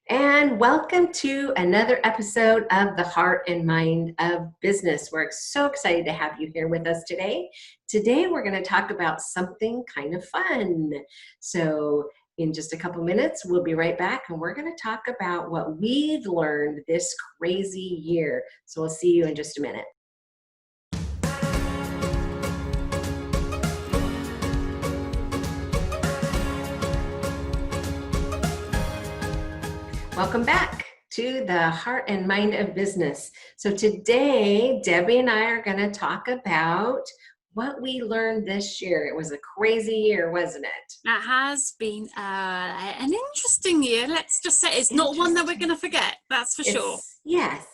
And welcome to another episode of the Heart and Mind of Business. We're so excited to have you here with us today. Today, we're going to talk about something kind of fun. So in just a couple minutes, we'll be right back and we're going to talk about what we've learned this crazy year. So we'll see you in just a minute. Welcome back to the Heart and Mind of Business. So today, Debbie and I are going to talk about what we learned this year. It was a crazy year, wasn't it? That has been an interesting year. Let's just say it's not one that we're going to forget. That's for sure. Yes.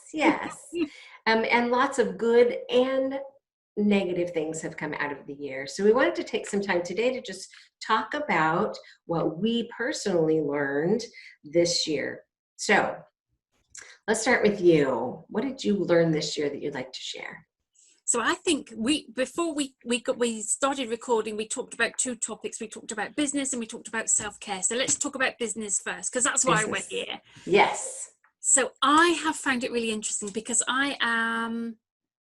And lots of good and negative things have come out of the year. So we wanted to take some time today to just talk about what we personally learned this year. So let's start with you. What did you learn this year that you'd like to share? So I think before we started recording, we talked about two topics. We talked about business and we talked about self-care. So let's talk about business first, because that's why we're here. Yes. So I have found it really interesting because I am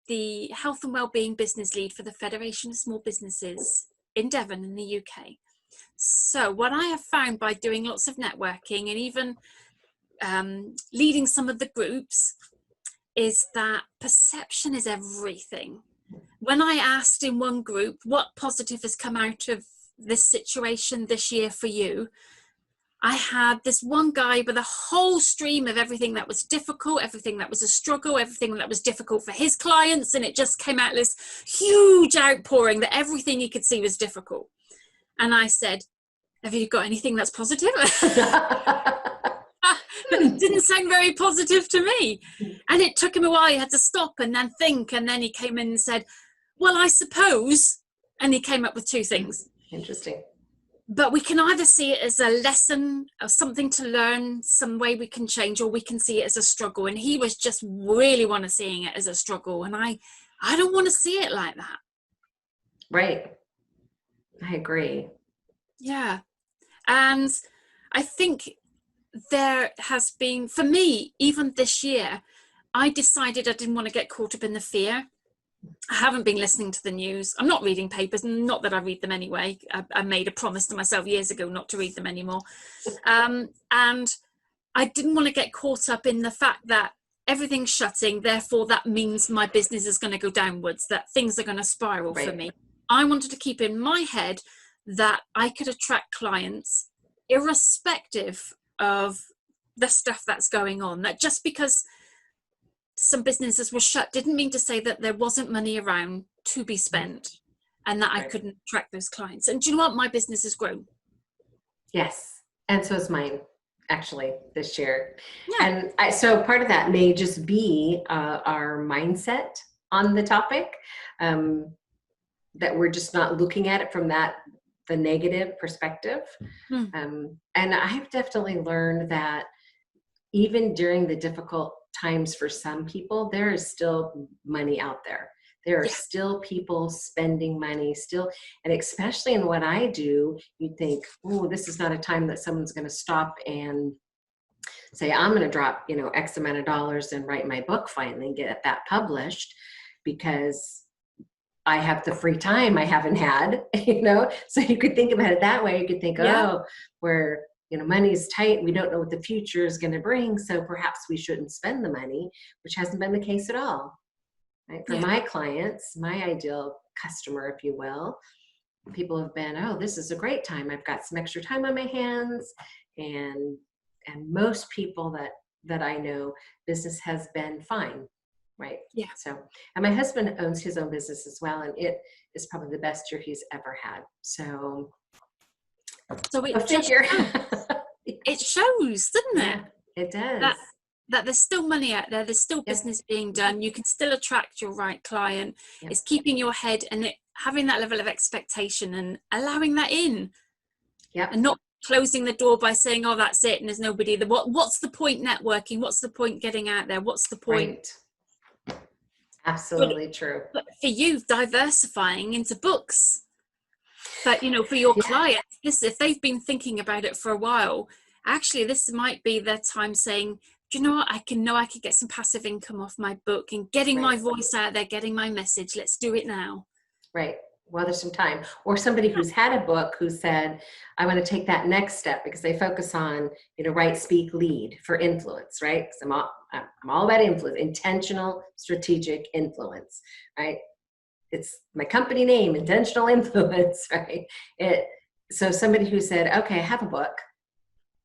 the health and wellbeing business lead for the Federation of Small Businesses in Devon in the UK. So what I have found by doing lots of networking and even leading some of the groups is that perception is everything. When I asked in one group what positive has come out of this situation this year for you, I had this one guy with a whole stream of everything that was difficult, everything that was a struggle, everything that was difficult for his clients, and it just came out this huge outpouring that everything he could see was difficult. And I said, have you got anything that's positive? But it didn't sound very positive to me. And it took him a while. He had to stop and then think. And then he came in and said, well, I suppose. And he came up with two things. Interesting. But we can either see it as a lesson or something to learn, some way we can change, or we can see it as a struggle. And he was just really seeing it as a struggle. And I don't want to see it like that. Right. I agree. Yeah. And I think there has been, for me, even this year, I decided I didn't want to get caught up in the fear. I haven't been listening to the news. I'm not reading papers, not that I read them anyway. I made a promise to myself years ago not to read them anymore. And I didn't want to get caught up in the fact that everything's shutting, therefore that means my business is going to go downwards, that things are going to spiral for me. I wanted to keep in my head that I could attract clients irrespective of the stuff that's going on. That just because some businesses were shut didn't mean to say that there wasn't money around to be spent and that I couldn't attract those clients. And do you know what? My business has grown. Yes. And so is mine, actually, this year. Yeah. And so part of that may just be our mindset on the topic, that we're just not looking at it from the negative perspective. And I've definitely learned that even during the difficult times for some people, there is still money out there. There are still people spending money still. And especially in what I do, you think, oh, this is not a time that someone's going to stop and say, I'm going to drop, X amount of dollars and write my book finally and get that published because I have the free time I haven't had, so you could think about it that way. You could think, where, money is tight. We don't know what the future is going to bring. So perhaps we shouldn't spend the money, which hasn't been the case at all. Right? For my clients, my ideal customer, if you will, people have been, oh, this is a great time. I've got some extra time on my hands. And most people that I know, business has been fine. Right. Yeah. So, and my husband owns his own business as well, and it is probably the best year he's ever had. So it shows, doesn't it? It does. That there's still money out there. There's still business being done. You can still attract your right client. It's keeping your head and having that level of expectation and allowing that in. Yeah. And not closing the door by saying, oh, that's it, and there's nobody there. What's the point networking? What's the point getting out there? What's the point? Right. Absolutely true. But for you, diversifying into books. But, for your clients, if they've been thinking about it for a while actually this might be their time saying, do you know what, I could get some passive income off my book and getting my Right. voice out there, getting my message. Let's do it now. Right. Well, there's some time. Or somebody who's had a book who said, I want to take that next step, because they focus on, write, speak, lead for influence, right? Because I'm all about influence, intentional, strategic influence, right? It's my company name, intentional influence, right? So somebody who said, okay, I have a book,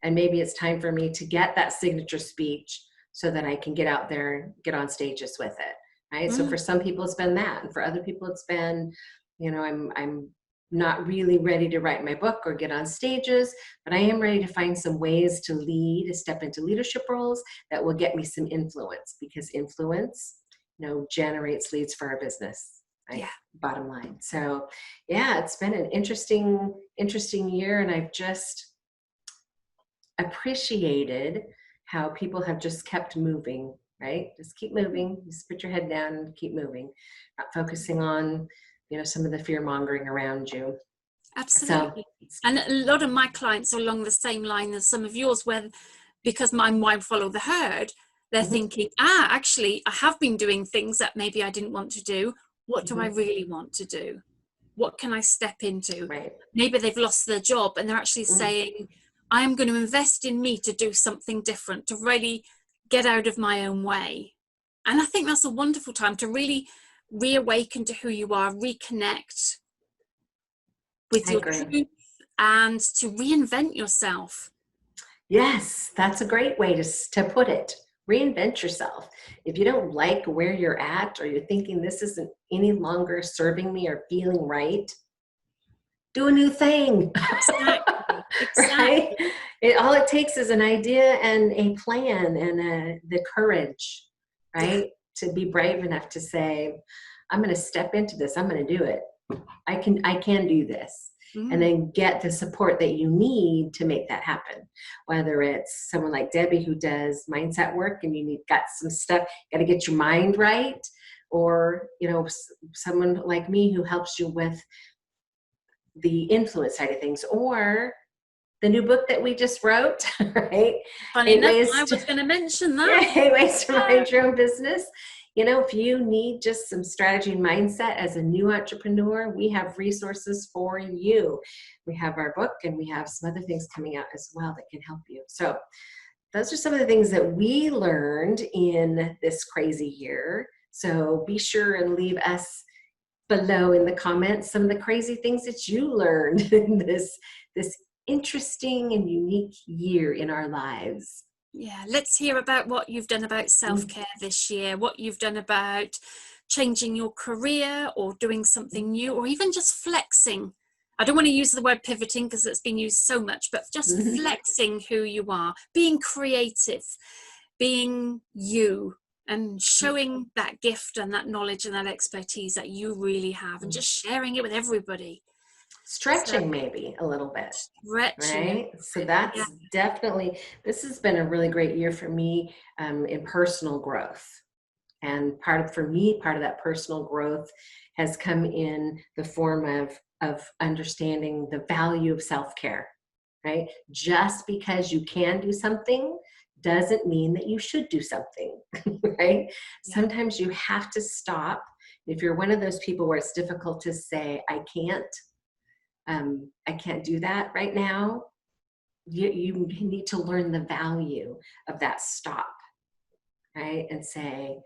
and maybe it's time for me to get that signature speech so that I can get out there and get on stages with it, right? So for some people it's been that, and for other people it's been, I'm not really ready to write my book or get on stages, but I am ready to find some ways to lead, to step into leadership roles that will get me some influence, because influence, generates leads for our business, right? Yeah. Bottom line. So yeah, it's been an interesting year, and I've just appreciated how people have just kept moving, right? Just keep moving. Just put your head down and keep moving, not focusing on, some of the fear mongering around you. Absolutely. And a lot of my clients are along the same line as some of yours, where because my mind follow the herd, they're thinking, actually, I have been doing things that maybe I didn't want to do. What do I really want to do? What can I step into? Right. Maybe they've lost their job and they're actually saying, I am going to invest in me to do something different, to really get out of my own way. And I think that's a wonderful time to really reawaken to who you are, reconnect with your truth, and to reinvent yourself. Yes, that's a great way to put it. Reinvent yourself. If you don't like where you're at, or you're thinking this isn't any longer serving me or feeling right, do a new thing. Exactly. Right? All it takes is an idea and a plan and the courage, right? To be brave enough to say, I'm going to step into this. I'm going to do it. I can do this. And then get the support that you need to make that happen. Whether it's someone like Debbie who does mindset work and got some stuff, got to get your mind right, or someone like me who helps you with the influence side of things, or the new book that we just wrote, right? Funny enough, I was going to mention that. 8 ways to mind your own business. If you need just some strategy and mindset as a new entrepreneur, we have resources for you. We have our book, and we have some other things coming out as well that can help you. So those are some of the things that we learned in this crazy year. So be sure and leave us below in the comments some of the crazy things that you learned in this interesting and unique year in our lives. Yeah, let's hear about what you've done about self-care this year, what you've done about changing your career or doing something new, or even just flexing. I don't want to use the word pivoting because it's been used so much, but just flexing who you are, being creative, being you, and showing that gift and that knowledge and that expertise that you really have, and just sharing it with everybody. Stretching maybe a little bit. Stretching. Right? So that's definitely, this has been a really great year for me in personal growth. And part of that personal growth has come in the form of understanding the value of self-care, right? Just because you can do something doesn't mean that you should do something, right? Yeah. Sometimes you have to stop. If you're one of those people where it's difficult to say, I can't do that right now, you need to learn the value of that stop, right? And say,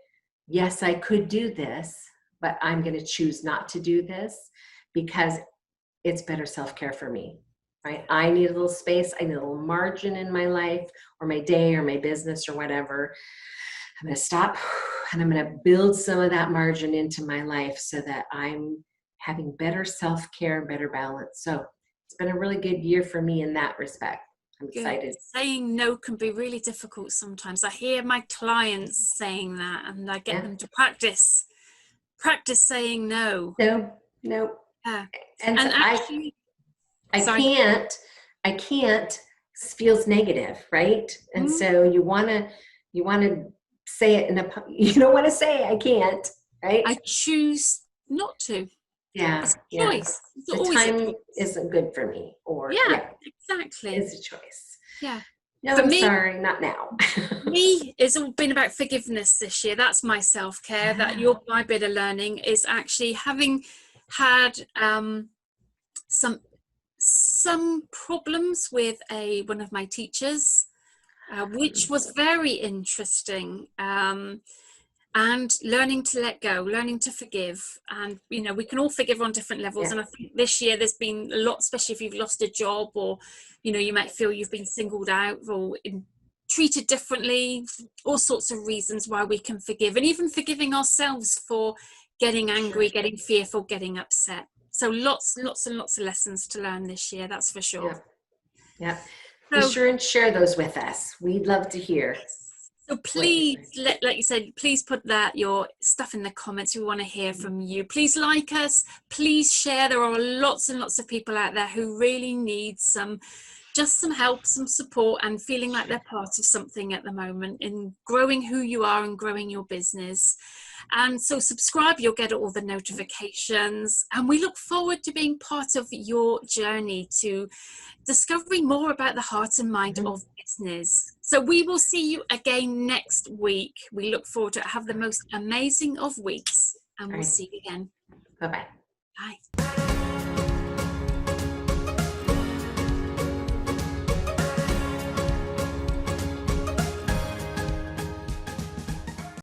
yes, I could do this, but I'm going to choose not to do this because it's better self-care for me, right? I need a little space. I need a little margin in my life or my day or my business or whatever. I'm going to stop and I'm going to build some of that margin into my life so that I'm having better self-care and better balance. So it's been a really good year for me in that respect. I'm excited. Saying no can be really difficult sometimes. I hear my clients saying that, and I get them to practice saying no. No. Yeah. And so actually, I can't feels negative, right? And so you want to say it you don't want to say I can't, right? I choose not to. Yeah. It's a choice. It's the always time a choice. isn't good for me, or exactly. It's a choice. Yeah. No, For I'm me, sorry, not now. it's all been about forgiveness this year. That's my self-care. That my bit of learning is actually having had some problems with one of my teachers, which was very interesting. And learning to let go, learning to forgive. And, we can all forgive on different levels. Yeah. And I think this year there's been a lot, especially if you've lost a job, or, you might feel you've been singled out or treated differently, all sorts of reasons why we can forgive, and even forgiving ourselves for getting angry, getting fearful, getting upset. So lots and lots of lessons to learn this year, that's for sure. Yeah. Be So, sure and share those with us. We'd love to hear. so please, like you said, please put your stuff in the comments. We want to hear from you. Please like us. Please share. There are lots and lots of people out there who really need just some help, some support, and feeling like they're part of something at the moment in growing who you are and growing your business. And so subscribe, you'll get all the notifications. And we look forward to being part of your journey to discovering more about the heart and mind of business. So we will see you again next week. We look forward to have the most amazing of weeks, and we'll see you again. Bye-bye. Bye.